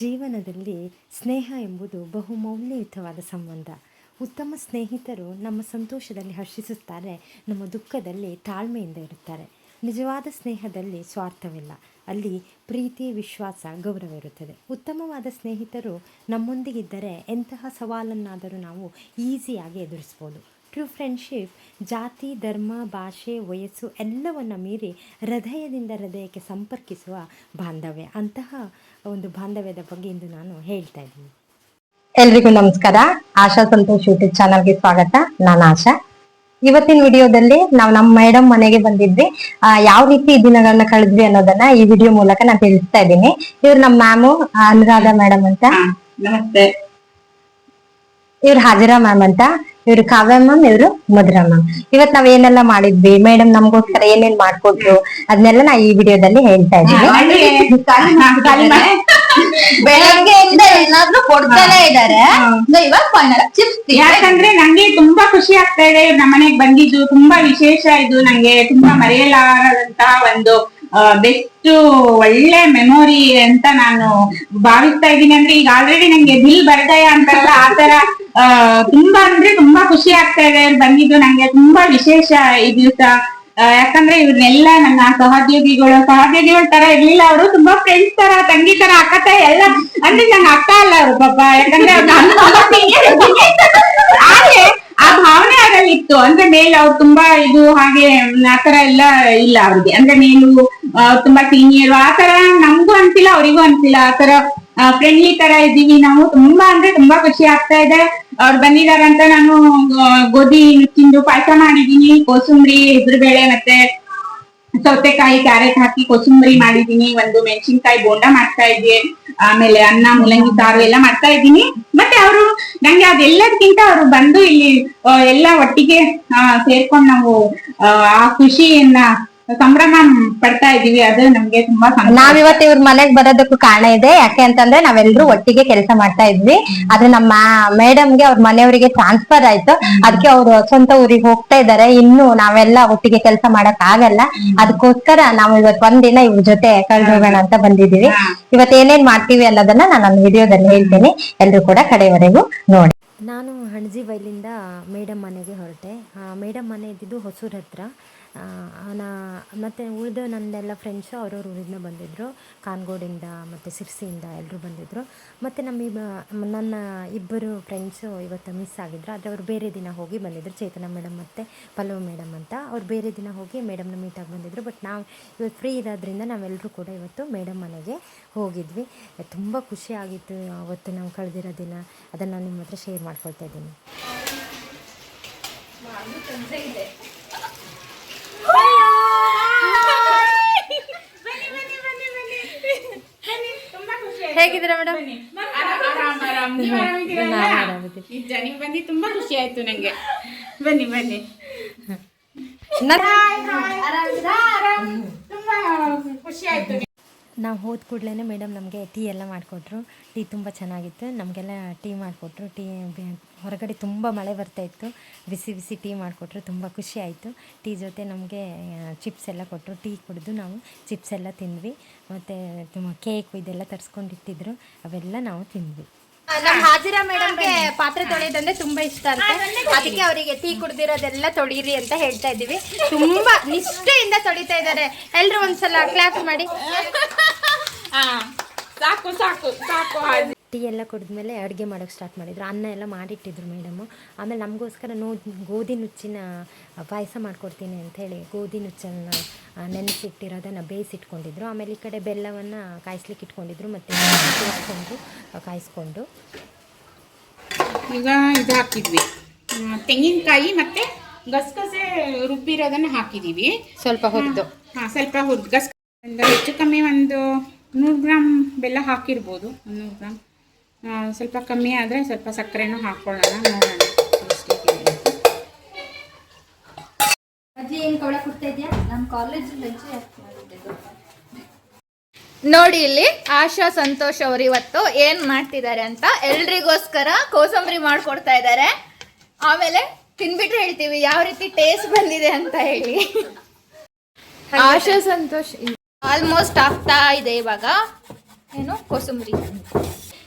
ಜೀವನದಲ್ಲಿ ಸ್ನೇಹ ಎಂಬುದು ಬಹುಮೌಲ್ಯಯುತವಾದ ಸಂಬಂಧ. ಉತ್ತಮ ಸ್ನೇಹಿತರು ನಮ್ಮ ಸಂತೋಷದಲ್ಲಿ ಹರ್ಷಿಸುತ್ತಾರೆ, ನಮ್ಮ ದುಃಖದಲ್ಲಿ ತಾಳ್ಮೆಯಿಂದ ಇರುತ್ತಾರೆ. ನಿಜವಾದ ಸ್ನೇಹದಲ್ಲಿ ಸ್ವಾರ್ಥವಿಲ್ಲ, ಅಲ್ಲಿ ಪ್ರೀತಿ, ವಿಶ್ವಾಸ, ಗೌರವ ಇರುತ್ತದೆ. ಉತ್ತಮವಾದ ಸ್ನೇಹಿತರು ನಮ್ಮೊಂದಿಗಿದ್ದರೆ ಎಂತಹ ಸವಾಲನ್ನಾದರೂ ನಾವು ಈಸಿಯಾಗಿ ಎದುರಿಸ್ಬೋದು. ಟ್ರೂ ಫ್ರೆಂಡ್ಶಿಪ್ ಜಾತಿ, ಧರ್ಮ, ಭಾಷೆ, ವಯಸ್ಸು ಎಲ್ಲವನ್ನು ಮೀರಿ ಹೃದಯದಿಂದ ಹೃದಯಕ್ಕೆ ಸಂಪರ್ಕಿಸುವ ಬಾಂಧವ್ಯ. ಅಂತಹ ಒಂದು ಬಾಂಧವ್ಯದ ಬಗ್ಗೆ ಇಂದು ನಾನು ಹೇಳ್ತಾ ಇದ್ದೀನಿ. ಎಲ್ರಿಗೂ ನಮಸ್ಕಾರ. ಆಶಾ ಸಂತೋಷ್ ಯೂಟ್ಯೂಬ್ ಚಾನಲ್ಗೆ ಸ್ವಾಗತ. ನಾನು ಆಶಾ. ಇವತ್ತಿನ ವಿಡಿಯೋದಲ್ಲಿ ನಾವು ನಮ್ಮ ಮೇಡಮ್ ಮನೆಗೆ ಬಂದಿದ್ವಿ. ಯಾವ ರೀತಿ ದಿನಗಳನ್ನ ಕಳೆದ್ವಿ ಅನ್ನೋದನ್ನ ಈ ವಿಡಿಯೋ ಮೂಲಕ ನಾನು ತಿಳಿಸ್ತಾ ಇದ್ದೀನಿ. ಇವ್ರು ನಮ್ಮ ಮ್ಯಾಮು ಅನುರಾಧ ಮೇಡಮ್ ಅಂತ. ನಮಸ್ತೆ. ಇವ್ರು ಹಾಜರಾ ಮ್ಯಾಮ್ ಅಂತ. ಇವ್ರು ಕಾವ್ಯ ಮ್ಯಾಮ್, ಇವ್ರು ಮಧುರಾ ಮ್ಯಾಮ್. ಇವತ್ ನಾವ್ ಏನೆಲ್ಲ ಮಾಡಿದ್ವಿ, ಮೇಡಮ್ ನಮ್ಗೋಸ್ಕರ ಏನೇನ್ ಮಾಡ್ಕೊಟ್ರು ಅದನ್ನೆಲ್ಲ ನಾ ಈ ವಿಡಿಯೋದಲ್ಲಿ ಹೇಳ್ತಾ ಇದ್ದೀನಿ. ಬೆಳಗ್ಗೆಯಿಂದ ಏನಾದ್ರೂ ಕೊಡ್ತಾನೆ ಇದಾರೆ. ಇವಾಗ ಫೈನಲ್ ಚಿಪ್ಸ್. ಯಾಕಂದ್ರೆ ನಂಗೆ ತುಂಬಾ ಖುಷಿ ಆಗ್ತಾ ಇದೆ ನಮ್ಮ ಮನೆಗ್ ಬಂದಿದ್ದು. ತುಂಬಾ ವಿಶೇಷ ಇದು. ನಂಗೆ ತುಂಬಾ ಮರೆಯಲಾರದಂತಹ ಒಂದು ಬೆಸ್ಟ್ ಒಳ್ಳೆ ಮೆಮೊರಿ ಅಂತ ನಾನು ಭಾವಿಸ್ತಾ ಇದ್ದೀನಿ. ಅಂದ್ರೆ ಈಗ ಆಲ್ರೆಡಿ ನಂಗೆ ಬಿಲ್ ಬರ್ದಯ ಅಂತಾರಲ್ಲ ಆತರ ತುಂಬಾ ಅಂದ್ರೆ ತುಂಬಾ ಖುಷಿ ಆಗ್ತಾ ಇದೆ ಬಂದಿದ್ದು. ನಂಗೆ ತುಂಬಾ ವಿಶೇಷ ಈ ದಿವಸ. ಯಾಕಂದ್ರೆ ಇವ್ರನ್ನೆಲ್ಲ ನನ್ನ ಸಹೋದ್ಯೋಗಿಗಳ ತರ ಇರ್ಲಿಲ್ಲ. ಅವರು ತುಂಬಾ ಫ್ರೆಂಡ್ಸ್ ತರ, ತಂಗಿ ತರ, ಅಕ್ಕ ತರ ಎಲ್ಲ. ಅಂದ್ರೆ ನಂಗೆ ಅಕ್ಕ ಅಲ್ಲ ಅವರು ಪಾಪ. ಯಾಕಂದ್ರೆ ಆದ್ರೆ ಆ ಭಾವನೆ ಅದ್ರಲ್ಲಿ ಇತ್ತು. ಅಂದ್ರೆ ಮೇಲೆ ಅವ್ರು ತುಂಬಾ ಇದು ಹಾಗೆ ಆತರ ಎಲ್ಲ ಇಲ್ಲ ಅವ್ರಿಗೆ. ಅಂದ್ರೆ ಮೇಲು ತುಂಬಾ ಸೀನಿಯರ್ ಆತರ ನಮ್ಗೂ ಅನ್ಸಿಲ್ಲ, ಅವರಿಗೂ ಅನ್ಸಿಲ್ಲ. ಆತರ ಫ್ರೆಂಡ್ಲಿ ತರ ಇದ್ದೀವಿ ನಾವು. ತುಂಬಾ ಅಂದ್ರೆ ತುಂಬಾ ಖುಷಿ ಆಗ್ತಾ ಇದೆ ಅವ್ರು ಬಂದಿದಾರಂತ. ನಾನು ಗೋಧಿ ನುಚ್ಚಿಂದು ಪಾಯಸ ಮಾಡಿದೀನಿ, ಕೋಸಂಬರಿ, ಹೆಸರುಬೇಳೆ ಮತ್ತೆ ಸೌತೆಕಾಯಿ, ಕ್ಯಾರೆಟ್ ಹಾಕಿ ಕೋಸಂಬರಿ ಮಾಡಿದೀನಿ. ಒಂದು ಮೆಣಸಿನ್ಕಾಯಿ ಬೋಂಡ ಮಾಡ್ತಾ ಇದ್ದೆ. ಆಮೇಲೆ ಅನ್ನ, ಮೂಲಂಗಿ ಸಾರು ಎಲ್ಲ ಮಾಡ್ತಾ ಇದ್ದೀನಿ. ಮತ್ತೆ ಅವರು ನಂಗೆ ಅದೆಲ್ಲದಕ್ಕಿಂತ ಅವರು ಬಂದು ಇಲ್ಲಿ ಎಲ್ಲ ಒಟ್ಟಿಗೆ ಸೇರ್ಕೊಂಡು ನಾವು ಆ ಖುಷಿಯನ್ನ ಸಂಭ್ರಮ ಪಡ್ತಾ ಇದೀವಿ. ಅದು ನಮ್ಗೆ ತುಂಬಾ ನಾವಿವತ್ತು ಇವ್ರ ಮನೆಗ್ ಬರೋದಕ್ಕೂ ಕಾರಣ ಇದೆ. ಯಾಕೆ ಅಂತಂದ್ರೆ ನಾವೆಲ್ಲರೂ ಒಟ್ಟಿಗೆ ಕೆಲಸ ಮಾಡ್ತಾ ಇದ್ವಿ. ಆದ್ರೆ ನಮ್ಮ ಮೇಡಮ್ಗೆ ಅವ್ರ ಮನೆಯವರಿಗೆ ಟ್ರಾನ್ಸ್ಫರ್ ಆಯ್ತು. ಅದಕ್ಕೆ ಅವ್ರು ಸ್ವಂತ ಊರಿಗೆ ಹೋಗ್ತಾ ಇದಾರೆ. ಇನ್ನು ನಾವೆಲ್ಲ ಒಟ್ಟಿಗೆ ಕೆಲಸ ಮಾಡಕ್ ಆಗಲ್ಲ. ಅದಕ್ಕೋಸ್ಕರ ನಾವು ಇವತ್ತು ಒಂದಿನ ಇವ್ರ ಜೊತೆ ಕಳೆದು ಹೋಗೋಣ ಅಂತ ಬಂದಿದೀವಿ. ಇವತ್ತು ಏನೇನ್ ಮಾಡ್ತೀವಿ ಅನ್ನೋದನ್ನ ನಾನು ನನ್ನ ವಿಡಿಯೋದಲ್ಲಿ ಹೇಳ್ತೀನಿ. ಎಲ್ರು ಕೂಡ ಕಡೆವರೆಗೂ ನೋಡಿ. ನಾನು ಹಣಜಿ ಬೈಲಿಂದ ಮೇಡಮ್ ಮನೆಗೆ ಹೊರಟೆ. ಮೇಡಮ್ ಮನೆ ಇದ್ದಿದ್ದು ಹೊಸೂರ್ ಹತ್ರ. ಮತ್ತು ಉಳಿದ ನನ್ನೆಲ್ಲ ಫ್ರೆಂಡ್ಸು ಅವ್ರವ್ರ ಊರಿಂದ ಬಂದಿದ್ದರು. ಕಾನ್ಗೋಡಿಂದ ಮತ್ತು ಸಿರ್ಸಿಯಿಂದ ಎಲ್ಲರೂ ಬಂದಿದ್ದರು. ಮತ್ತು ನನ್ನ ಇಬ್ಬರು ಫ್ರೆಂಡ್ಸು ಇವತ್ತು ಮಿಸ್ ಆಗಿದ್ರು. ಆದರೆ ಅವರು ಬೇರೆ ದಿನ ಹೋಗಿ ಬಂದಿದ್ದರು. ಚೇತನ ಮೇಡಮ್ ಮತ್ತು ಪಲ್ಲವ್ ಮೇಡಮ್ ಅಂತ. ಅವ್ರು ಬೇರೆ ದಿನ ಹೋಗಿ ಮೇಡಮ್ನ ಮೀಟಾಗಿ ಬಂದಿದ್ದರು. ಬಟ್ ನಾವು ಇವತ್ತು ಫ್ರೀ ಇರೋದ್ರಿಂದ ನಾವೆಲ್ಲರೂ ಕೂಡ ಇವತ್ತು ಮೇಡಮ್ ಮನೆಗೆ ಹೋಗಿದ್ವಿ. ತುಂಬ ಖುಷಿ ಆಗಿತ್ತು ಅವತ್ತು ನಾವು ಕಳೆದಿರೋ ದಿನ. ಅದನ್ನು ನಾನು ನಿಮ್ಮ ಹತ್ರ ಶೇರ್ ಮಾಡ್ಕೊಳ್ತಾ ಇದ್ದೀನಿ. ಹೇಗಿದ್ದೀರಾ ಮೇಡಮ್? ನೀವು ಬಂದು ತುಂಬಾ ಖುಷಿ ಆಯ್ತು ನಂಗೆ. ಬನ್ನಿ ಬನ್ನಿ. ತುಂಬಾ ಖುಷಿ ಆಯ್ತು. ನಾವು ಹೋದ ಕೂಡಲೇ ಮೇಡಮ್ ನಮಗೆ ಟೀ ಎಲ್ಲ ಮಾಡಿಕೊಟ್ರು. ಟೀ ತುಂಬ ಚೆನ್ನಾಗಿತ್ತು. ನಮಗೆಲ್ಲ ಟೀ ಮಾಡಿಕೊಟ್ರು. ಹೊರಗಡೆ ತುಂಬ ಮಳೆ ಬರ್ತಾಯಿತ್ತು. ಬಿಸಿ ಬಿಸಿ ಟೀ ಮಾಡಿಕೊಟ್ರು. ತುಂಬ ಖುಷಿ ಆಯಿತು. ಟೀ ಜೊತೆ ನಮಗೆ ಚಿಪ್ಸ್ ಎಲ್ಲ ಕೊಟ್ಟರು. ಟೀ ಕುಡಿದು ನಾವು ಚಿಪ್ಸ್ ಎಲ್ಲ ತಿಂದ್ವಿ. ಮತ್ತು ಕೇಕು ಇದೆಲ್ಲ ತರಿಸ್ಕೊಂಡಿಟ್ಟಿದ್ರು, ಅವೆಲ್ಲ ನಾವು ತಿಂದ್ವಿ. ನಮ್ಮ ಹಾಜಿರಾ ಮೇಡಮ್ಗೆ ಪಾತ್ರೆ ತೊಳೆಯೋದಂದ್ರೆ ತುಂಬಾ ಇಷ್ಟ ಅಂತ. ಅದಕ್ಕೆ ಅವರಿಗೆ ಟೀ ಕುಡ್ದಿರೋದೆಲ್ಲ ತೊಳೀರಿ ಅಂತ ಹೇಳ್ತಾ ಇದ್ದೀವಿ. ತುಂಬಾ ನಿಷ್ಠೆಯಿಂದ ತೊಳಿತಾ ಇದ್ದಾರೆ. ಎಲ್ರು ಒಂದ್ಸಲ ಕ್ಲಾಪ್ ಮಾಡಿ. ಸಾಕು ಸಾಕು ಸಾಕು. ಟೀ ಎಲ್ಲ ಕುಡಿದ್ಮೇಲೆ ಅಡುಗೆ ಮಾಡೋಕ್ಕೆ ಸ್ಟಾರ್ಟ್ ಮಾಡಿದರು. ಅನ್ನ ಎಲ್ಲ ಮಾಡಿಟ್ಟಿದ್ರು ಮೇಡಮು. ಆಮೇಲೆ ನಮಗೋಸ್ಕರ ಗೋಧಿ ನುಚ್ಚಿನ ಪಾಯಸ ಮಾಡಿಕೊಡ್ತೀನಿ ಅಂಥೇಳಿ ಗೋಧಿ ನುಚ್ಚನ್ನು ನೆನೆಸಿಟ್ಟಿರೋದನ್ನು ಬೇಯಿಸಿಟ್ಕೊಂಡಿದ್ರು. ಆಮೇಲೆ ಈ ಕಡೆ ಬೆಲ್ಲವನ್ನು ಕಾಯಿಸ್ಲಿಕ್ಕೆ ಇಟ್ಕೊಂಡಿದ್ರು. ಮತ್ತು ಕಾಯಿಸ್ಕೊಂಡು ಈಗ ಇದು ಹಾಕಿದ್ವಿ, ತೆಂಗಿನಕಾಯಿ ಮತ್ತು ಗಸಗಸೆ ರುಬ್ಬಿರೋದನ್ನು ಹಾಕಿದ್ದೀವಿ. ಸ್ವಲ್ಪ ಹುರಿದು ಸ್ವಲ್ಪ ಹುರಿದು ಗಸಗಸೆ ಹೆಚ್ಚು ಕಮ್ಮಿ ಒಂದು 100 ಗ್ರಾಮ್ ಬೆಲ್ಲ ಹಾಕಿರ್ಬೋದು. 100 ಗ್ರಾಮ್ ಸ್ವಲ್ಪ ಕಮ್ಮಿ ಆದರೆ ಸ್ವಲ್ಪ ಸಕ್ಕರೆನೂ ಹಾಕ್ಕೊಳ್ಳೋಣ, ನೋಡೋಣ. ನೋಡಿ ಇಲ್ಲಿ ಆಶಾ ಸಂತೋಷ್ ಅವರು ಇವತ್ತು ಏನ್ ಮಾಡ್ತಿದ್ದಾರೆ ಅಂತ ಎಲ್ರಿಗೋಸ್ಕರ ಕೋಸಂಬರಿ ಮಾಡ್ಕೊಡ್ತಾ ಇದ್ದಾರೆ. ಆಮೇಲೆ ತಿನ್ಬಿಟ್ರೆ ಹೇಳ್ತೀವಿ ಯಾವ ರೀತಿ ಟೇಸ್ಟ್ ಬಂದಿದೆ ಅಂತ ಹೇಳಿ. ಆಶಾ ಸಂತೋಷ್ ಆಲ್ಮೋಸ್ಟ್ ಆಗ್ತಾ ಇದೆ ಇವಾಗ. ಏನು ಕೋಸಂಬರಿ.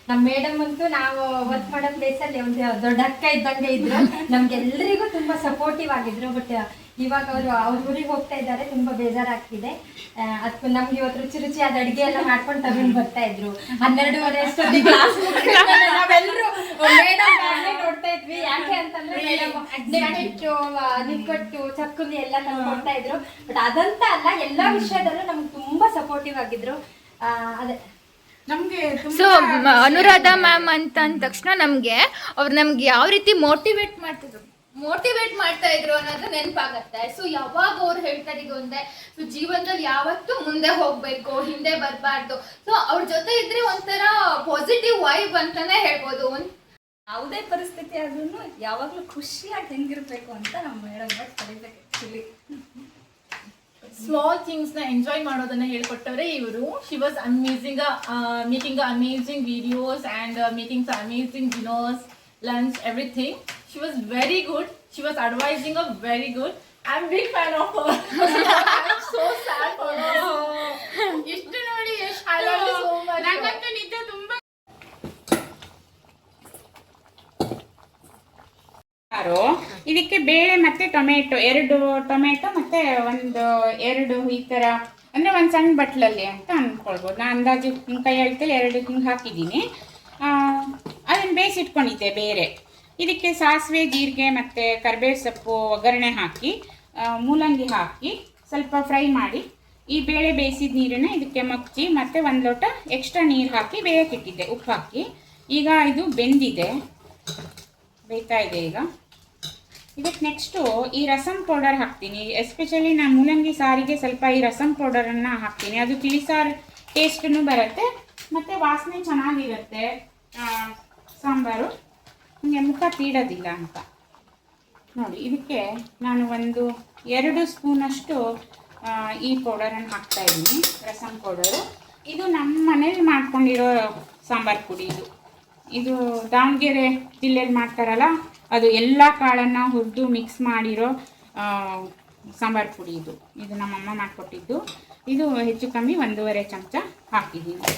ನಮ್ಮ ಮೇಡಮ್ ಅಂತೂ ನಾವು ವರ್ಕ್ ಮಾಡೋ ಪ್ಲೇಸಲ್ಲಿ ಒಂದು ದೊಡ್ಡ ಅಕ್ಕ ಇದ್ದಂಗೆ ಇದ್ರು. ನಮ್ಗೆಲ್ಲರಿಗೂ ತುಂಬಾ ಸಪೋರ್ಟಿವ್ ಆಗಿದ್ರು. ಬಟ್ ಇವಾಗ ಅವ್ರ ಊರಿಗೆ ಹೋಗ್ತಾ ಇದ್ದಾರೆ, ತುಂಬಾ ಬೇಜಾರಾಗ್ತಿದೆ. ಅದಕ್ಕೂ ನಮ್ಗೆ ಇವತ್ತು ರುಚಿ ರುಚಿಯಾದ ಅಡಿಗೆ ಎಲ್ಲ ಮಾಡ್ಕೊಂಡು ತಗೊಂಡು ಬರ್ತಾ ಇದ್ರು. 12:30 ಅಷ್ಟೊತ್ತಿಗೆ ಕ್ಲಾಸ್ ನಾವೆಲ್ಲರೂ ಮೇಡಮ್ ನೋಡ್ತಾ ಇದ್ವಿ. ಯಾಕೆ ಅಂತಂದ್ರೆ ಮೇಡಮ್ ನಿಕ್ಕಟ್ಟು ಚಕ್ಕುಲಿ ಎಲ್ಲ ತಂದ್ಕೊಡ್ತಾ ಇದ್ರು. ಬಟ್ ಅದಂತ ಅಲ್ಲ, ಎಲ್ಲಾ ವಿಷಯದಲ್ಲೂ ನಮ್ಗೆ ತುಂಬಾ ಸಪೋರ್ಟಿವ್ ಆಗಿದ್ರು. ಅದೇ ನಮ್ಗೆ ಸೊ ಅನುರಾಧ ಮ್ಯಾಮ್ ಅಂತ ಅಂದ ತಕ್ಷಣ ಅವ್ರು ನಮ್ಗೆ ಯಾವ ರೀತಿ ಮೋಟಿವೇಟ್ ಮಾಡ್ತಾ ಇದ್ರು ಅನ್ನೋದು ನೆನಪಾಗತ್ತೆ. ಸೊ ಯಾವಾಗ ಅವ್ರು ಹೇಳ್ತಾರೆ ಈಗ ಒಂದೇ, ಸೊ ಜೀವನದಲ್ಲಿ ಯಾವತ್ತೂ ಮುಂದೆ ಹೋಗ್ಬೇಕು, ಹಿಂದೆ ಬರಬಾರ್ದು. ಸೊ ಅವ್ರ ಜೊತೆ ಇದ್ರೆ ಒಂಥರ ಪಾಸಿಟಿವ್ ವೈಬ್ ಅಂತಾನೆ ಹೇಳ್ಬೋದು. ಯಾವುದೇ ಪರಿಸ್ಥಿತಿ ಆದ್ರೂ ಯಾವಾಗಲೂ ಖುಷಿಯಾಗಿ ಹೆಂಗಿರ್ಬೇಕು ಅಂತ ನಮ್ಮ ಮೇಡಮ್ ಕಲಿಬೇಕು ಆಕ್ಚುಲಿ. ಸ್ಮಾಲ್ ಥಿಂಗ್ಸ್ ನ ಎಂಜಾಯ್ ಮಾಡೋದನ್ನ ಹೇಳ್ಕೊಟ್ಟವ್ರೆ ಇವರು. She was amazing, making amazing videos and making amazing dinners, lunch, everything. She was very good. She was advising her very good. I'm big fan of her. I'm so sad for her. ಇಷ್ಟು ನೋಡಿ ಎಷ್ಟು I love you so much. ನಂಗಂತೂ ನಿಜ ತುಂಬಾ ಇದಕ್ಕೆ ಬೇಳೆ ಮತ್ತೆ tomato, 2 tomato ಮತ್ತೆ 2 ಈ ತರ ಅಂದ್ರೆ ಒಂದ್ ಸಣ್ಣ ಬಟ್ಲಲ್ಲಿ ಅಂತ ಅನ್ಕೊಳ್ಬೋದು. ನಾನು ಅಂದಾಜು ಕೈ ಹೇಳ್ತೇನೆ 2 ಹಿಂಗೆ ಹಾಕಿದ್ದೀನಿ. ಅದನ್ನ ಬೇಯಿಸಿಟ್ಕೊಂಡಿದ್ದೆ ಬೇರೆ. ಇದಕ್ಕೆ ಸಾಸಿವೆ, ಜೀರಿಗೆ ಮತ್ತು ಕರಿಬೇವು ಸೊಪ್ಪು ಒಗ್ಗರಣೆ ಹಾಕಿ, ಮೂಲಂಗಿ ಹಾಕಿ ಸ್ವಲ್ಪ ಫ್ರೈ ಮಾಡಿ, ಈ ಬೇಳೆ ಬೇಯಿಸಿದ ನೀರನ್ನು ಇದಕ್ಕೆ ಮಗ್ಚಿ ಮತ್ತು 1 ಲೋಟ ಎಕ್ಸ್ಟ್ರಾ ನೀರು ಹಾಕಿ ಬೇಯಕ್ಕಿಟ್ಟಿದ್ದೆ, ಉಪ್ಪು ಹಾಕಿ. ಈಗ ಇದು ಬೆಂದಿದೆ, ಬೇಯ್ತಾ ಇದೆ. ಈಗ ಇದಕ್ಕೆ ನೆಕ್ಸ್ಟು ಈ ರಸಮ್ ಪೌಡರ್ ಹಾಕ್ತೀನಿ. ಎಸ್ಪೆಷಲಿ ನಾನು ಮೂಲಂಗಿ ಸಾರಿಗೆ ಸ್ವಲ್ಪ ಈ ರಸಮ್ ಪೌಡರನ್ನು ಹಾಕ್ತೀನಿ. ಅದು ತಿಳಿಸಾರು ಟೇಸ್ಟೂ ಬರುತ್ತೆ ಮತ್ತು ವಾಸನೆ ಚೆನ್ನಾಗಿರುತ್ತೆ. ಸಾಂಬಾರು ನಿಮಗೆ ಮುಖ ತೀಡೋದಿಲ್ಲ ಅಂತ ನೋಡಿ. ಇದಕ್ಕೆ ನಾನು 2 ಸ್ಪೂನಷ್ಟು ಈ ಪೌಡರನ್ನು ಹಾಕ್ತಾಯಿದ್ದೀನಿ, ರಸಮ್ ಪೌಡರು. ಇದು ನಮ್ಮ ಮನೇಲಿ ಮಾಡ್ಕೊಂಡಿರೋ ಸಾಂಬಾರು ಪುಡಿ. ಇದು ದಾವಣಗೆರೆ ಜಿಲ್ಲೆಯಲ್ಲಿ ಮಾಡ್ತಾರಲ್ಲ, ಅದು ಎಲ್ಲ ಕಾಳನ್ನು ಹುರಿದು ಮಿಕ್ಸ್ ಮಾಡಿರೋ ಸಾಂಬಾರು ಪುಡಿ. ಇದು ನಮ್ಮಮ್ಮ ಮಾಡಿಕೊಟ್ಟಿದ್ದು. ಇದು ಹೆಚ್ಚು ಕಮ್ಮಿ 1.5 ಚಮಚ ಹಾಕಿದ್ದೀನಿ.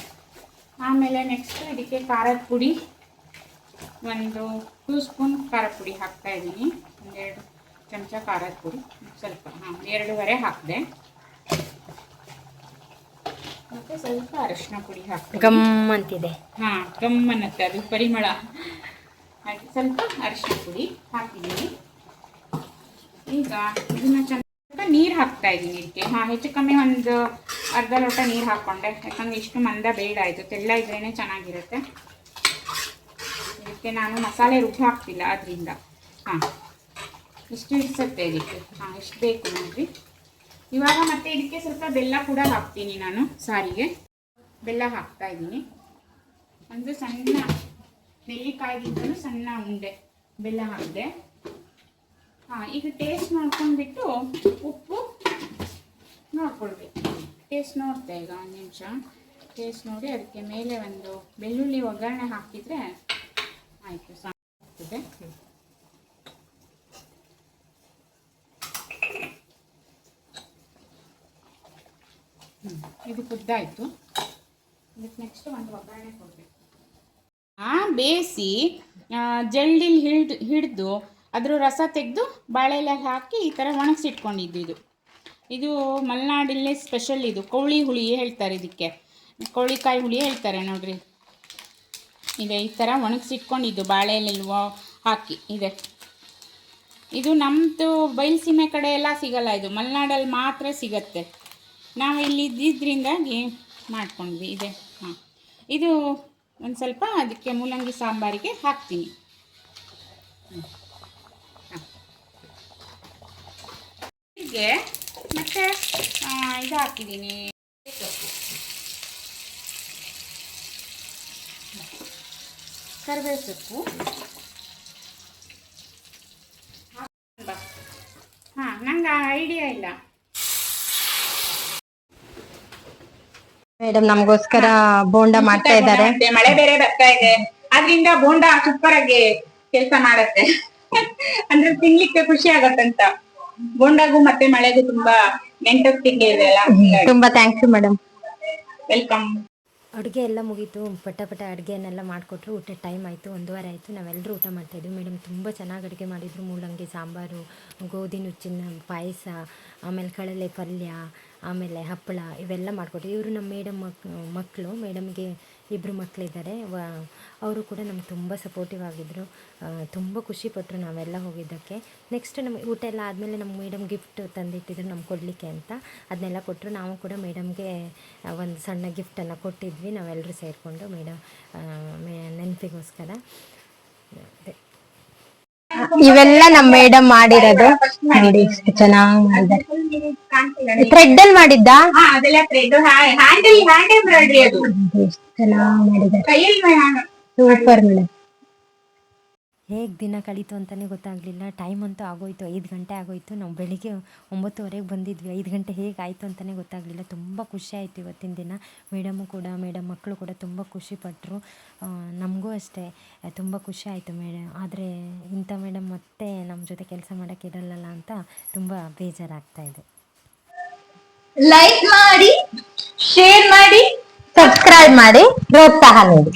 ಆಮೇಲೆ ನೆಕ್ಸ್ಟ್ ಇದಕ್ಕೆ ಖಾರದ ಪುಡಿ 2 ಸ್ಪೂನ್ ಖಾರದ ಪುಡಿ ಹಾಕ್ತಾಯಿದ್ದೀನಿ. 2 ಚಮಚ ಖಾರದ ಪುಡಿ, ಸ್ವಲ್ಪ 2.5 ಹಾಕಿದೆ. ಮತ್ತು ಸ್ವಲ್ಪ ಅರಿಶಿನ ಪುಡಿ ಹಾಕ್ತೀನಿ. ಗಮ್ ಅಂತಿದೆ. ಗಮ್ ಅನ್ನತ್ತೆ, ಅದು ಪರಿಮಳ. ಹಾಗೆ ಸ್ವಲ್ಪ ಅರಿಶಿನ ಪುಡಿ ಹಾಕಿದ್ದೀನಿ. ಈಗ ಇದನ್ನ ಚೆನ್ನಾಗಿ ನೀರು ಹಾಕ್ತಾ ಇದ್ದೀನಿ ಇದಕ್ಕೆ. ಹೆಚ್ಚು ಕಮ್ಮಿ 1/2 ಲೋಟ ನೀರು ಹಾಕ್ಕೊಂಡೆ, ಯಾಕಂದರೆ ಇಷ್ಟು ಮಂದ ಬೇಡ. ಇದು ತೆಳ್ಳ ಇದ್ರೇ ಚೆನ್ನಾಗಿರುತ್ತೆ. ಇದಕ್ಕೆ ನಾನು ಮಸಾಲೆ ರುಬ್ಬಿ ಹಾಕ್ತಿಲ್ಲ, ಅದರಿಂದ ಇಷ್ಟು ಇಡಿಸುತ್ತೆ ಇದಕ್ಕೆ. ಇಷ್ಟು ಬೇಕು ನೋಡಿರಿ. ಇವಾಗ ಮತ್ತೆ ಇದಕ್ಕೆ ಸ್ವಲ್ಪ ಬೆಲ್ಲ ಕೂಡ ಹಾಕ್ತೀನಿ ನಾನು. ಸಾರಿಗೆ ಬೆಲ್ಲ ಹಾಕ್ತಾ ಇದ್ದೀನಿ. ಒಂದು ಸಣ್ಣ ನೆಲ್ಲಿಕಾಯಿಗಿಂತಲೂ ಸಣ್ಣ ಉಂಡೆ ಬೆಲ್ಲ ಹಾಕಿದೆ. ಈಗ ಟೇಸ್ಟ್ ನೋಡ್ಕೊಂಡ್ಬಿಟ್ಟು ಉಪ್ಪು ನೋಡ್ಕೊಳ್ಬೇಕು. ಟೇಸ್ಟ್ ನೋಡ್ತೆ ಈಗ 1 ನಿಮಿಷ ಟೇಸ್ಟ್ ನೋಡಿ. ಅದಕ್ಕೆ ಮೇಲೆ 1 ಬೆಳ್ಳುಳ್ಳಿ ಒಗ್ಗರಣೆ ಹಾಕಿದರೆ ಆಯಿತು, ಸಾಕಾಗ್ತದೆ. ಇದು ಕುದ್ದಾಯಿತು. ಇದಕ್ಕೆ ನೆಕ್ಸ್ಟ್ 1 ಒಗ್ಗರಣೆ ಕೊಡಬೇಕು. ಬೇಯಿಸಿ ಜಲ್ಡಿಲಿ ಹಿಡಿದು ಅದ್ರ ರಸ ತೆಗೆದು ಬಾಳೆಲೆ ಹಾಕಿ ಈ ಥರ ಒಣಗಿಸಿಟ್ಕೊಂಡಿದ್ದು. ಇದು ಮಲೆನಾಡಲ್ಲೇ ಸ್ಪೆಷಲ್. ಇದು ಕೌಳಿ ಹುಳಿ ಹೇಳ್ತಾರೆ ಇದಕ್ಕೆ, ಕೌಳಿಕಾಯಿ ಹುಳಿ ಹೇಳ್ತಾರೆ ನೋಡ್ರಿ. ಇದೆ ಈ ಥರ ಒಣಗಿಸಿಟ್ಕೊಂಡಿದ್ದು ಬಾಳೆಲೆಲ್ವ ಹಾಕಿ ಇದೆ. ಇದು ನಮ್ಮದು ಬಯಲುಸೀಮೆ ಕಡೆ ಎಲ್ಲ ಸಿಗಲ್ಲ, ಇದು ಮಲೆನಾಡಲ್ಲಿ ಮಾತ್ರ ಸಿಗತ್ತೆ. ನಾವು ಇಲ್ಲಿ ಇದ್ದಿದ್ದರಿಂದಾಗಿ ಮಾಡ್ಕೊಂಡ್ವಿ. ಇದೆ ಇದು ಒಂದು ಸ್ವಲ್ಪ ಅದಕ್ಕೆ ಮೂಲಂಗಿ ಸಾಂಬಾರಿಗೆ ಹಾಕ್ತೀನಿ. ಹೀಗೆ ಮತ್ತೆ ಇದು ಹಾಕಿದ್ದೀನಿ, ಕರಿಬೇವು ಸೊಪ್ಪು. ನಂಗೆ ಐಡಿಯಾ ಇಲ್ಲ. ಮೇಡಮ್ ನಮಗೋಸ್ಕರ ಬೋಂಡ ಮಾಡ್ತಾ ಇದ್ದಾರೆ. ಮಳೆ ಬೇರೆ ಬರ್ತಾ ಇದೆ, ಆದ್ರಿಂದ ಬೋಂಡ ಸೂಪರ್ ಆಗಿ ಕೆಲಸ ಮಾಡತ್ತೆ. ಅಂದ್ರೆ ತಿನ್ಲಿಕ್ಕೆ ಖುಷಿ ಆಗತ್ತಂತ. ಬೋಂಡಾಗೂ ಮತ್ತೆ ಮಳೆಗೂ ತುಂಬಾ ನೆಂಟೊತ್ತಿಗೆ ಇದೆ ಅಲ್ಲ. ತುಂಬಾ ಥ್ಯಾಂಕ್ಸ್ ಮೇಡಮ್. ವೆಲ್ಕಮ್. ಅಡುಗೆ ಎಲ್ಲ ಮುಗೀತು, ಪಟ ಅಡುಗೆಯನ್ನೆಲ್ಲ ಮಾಡಿಕೊಟ್ರು. ಊಟದ ಟೈಮ್ ಆಯಿತು, 1:15 ಆಯಿತು. ನಾವೆಲ್ಲರೂ ಊಟ ಮಾಡ್ತಾಯಿದ್ವಿ. ಮೇಡಮ್ ತುಂಬ ಚೆನ್ನಾಗಿ ಅಡುಗೆ ಮಾಡಿದರು. ಮೂಲಂಗಿ ಸಾಂಬಾರು, ಗೋಧಿ ನುಚ್ಚಿನ ಪಾಯಸ, ಆಮೇಲೆ ಕಡಲೆ ಪಲ್ಯ, ಆಮೇಲೆ ಹಪ್ಪಳ ಇವೆಲ್ಲ ಮಾಡಿಕೊಟ್ರು. ಇವರು ನಮ್ಮ ಮೇಡಮ್ ಮಕ್ಕಳು. ಮೇಡಮ್ಗೆ 2 ಮಕ್ಕಳಿದ್ದಾರೆ. ಅವರು ಕೂಡ ನಮ್ಗೆ ತುಂಬ ಸಪೋರ್ಟಿವ್ ಆಗಿದ್ದರು. ತುಂಬ ಖುಷಿಪಟ್ಟರು ನಾವೆಲ್ಲ ಹೋಗಿದ್ದಕ್ಕೆ. ನೆಕ್ಸ್ಟ್ ನಮಗೆ ಊಟ ಎಲ್ಲ ಆದಮೇಲೆ ನಮ್ಮ ಮೇಡಮ್ ಗಿಫ್ಟ್ ತಂದಿಟ್ಟಿದ್ರು ನಮ್ಗೆ ಕೊಡಲಿಕ್ಕೆ ಅಂತ. ಅದನ್ನೆಲ್ಲ ಕೊಟ್ಟರು. ನಾವು ಕೂಡ ಮೇಡಮ್ಗೆ ಒಂದು ಸಣ್ಣ ಗಿಫ್ಟನ್ನು ಕೊಟ್ಟಿದ್ವಿ ನಾವೆಲ್ಲರೂ ಸೇರಿಕೊಂಡು ಮೇಡಮ್ ನೆನಪಿಗೋಸ್ಕರ. ಇವೆಲ್ಲ ನಮ್ಮ ಮೇಡಮ್ ಮಾಡಿರೋದು ನೋಡಿ, ಎಷ್ಟು ಚೆನ್ನಾಗಿ ಮಾಡಿದ್ದಾರೆ. ಥ್ರೆಡ್ ಅಲ್ಲಿ ಮಾಡಿದ್ದ ಅದೆಲ್ಲ ಥ್ರೆಡ್ ಹ್ಯಾಂಡ್ ಎಂಬ್ರಾಯ್ಡ್ರಿ ಅದು ಎಷ್ಟು ಚೆನ್ನಾಗಿ ಮಾಡಿದ್ದಾರೆ. ಕೈಯಲ್ಲಿ ಸೂಪರ್ ಮೇಡಮ್. ಹೇಗೆ ದಿನ ಕಳೀತು ಅಂತಲೇ ಗೊತ್ತಾಗಲಿಲ್ಲ. ಟೈಮ್ ಅಂತೂ ಆಗೋಯ್ತು, 5 ಗಂಟೆ ಆಗೋಯ್ತು. ನಾವು ಬೆಳಿಗ್ಗೆ 9:15ಗೆ ಬಂದಿದ್ವಿ. 5 ಗಂಟೆ ಹೇಗೆ ಆಯಿತು ಅಂತಲೇ ಗೊತ್ತಾಗಲಿಲ್ಲ. ತುಂಬ ಖುಷಿ ಆಯಿತು ಇವತ್ತಿನ ದಿನ. ಮೇಡಮ್ ಮಕ್ಕಳು ಕೂಡ ತುಂಬ ಖುಷಿಪಟ್ಟರು. ನಮಗೂ ಅಷ್ಟೇ ತುಂಬ ಖುಷಿ ಆಯಿತು ಆದರೆ ಇಂಥ ಮೇಡಮ್ ಮತ್ತೆ ನಮ್ಮ ಜೊತೆ ಕೆಲಸ ಮಾಡೋಕ್ಕಿರಲ್ಲ ಅಂತ ತುಂಬ ಬೇಜಾರಾಗ್ತಾಯಿದೆ. ಲೈಕ್ ಮಾಡಿ, ಶೇರ್ ಮಾಡಿ, ಸಬ್ಸ್ಕ್ರೈಬ್ ಮಾಡಿ, ಪ್ರೋತ್ಸಾಹ ನೀಡಿ.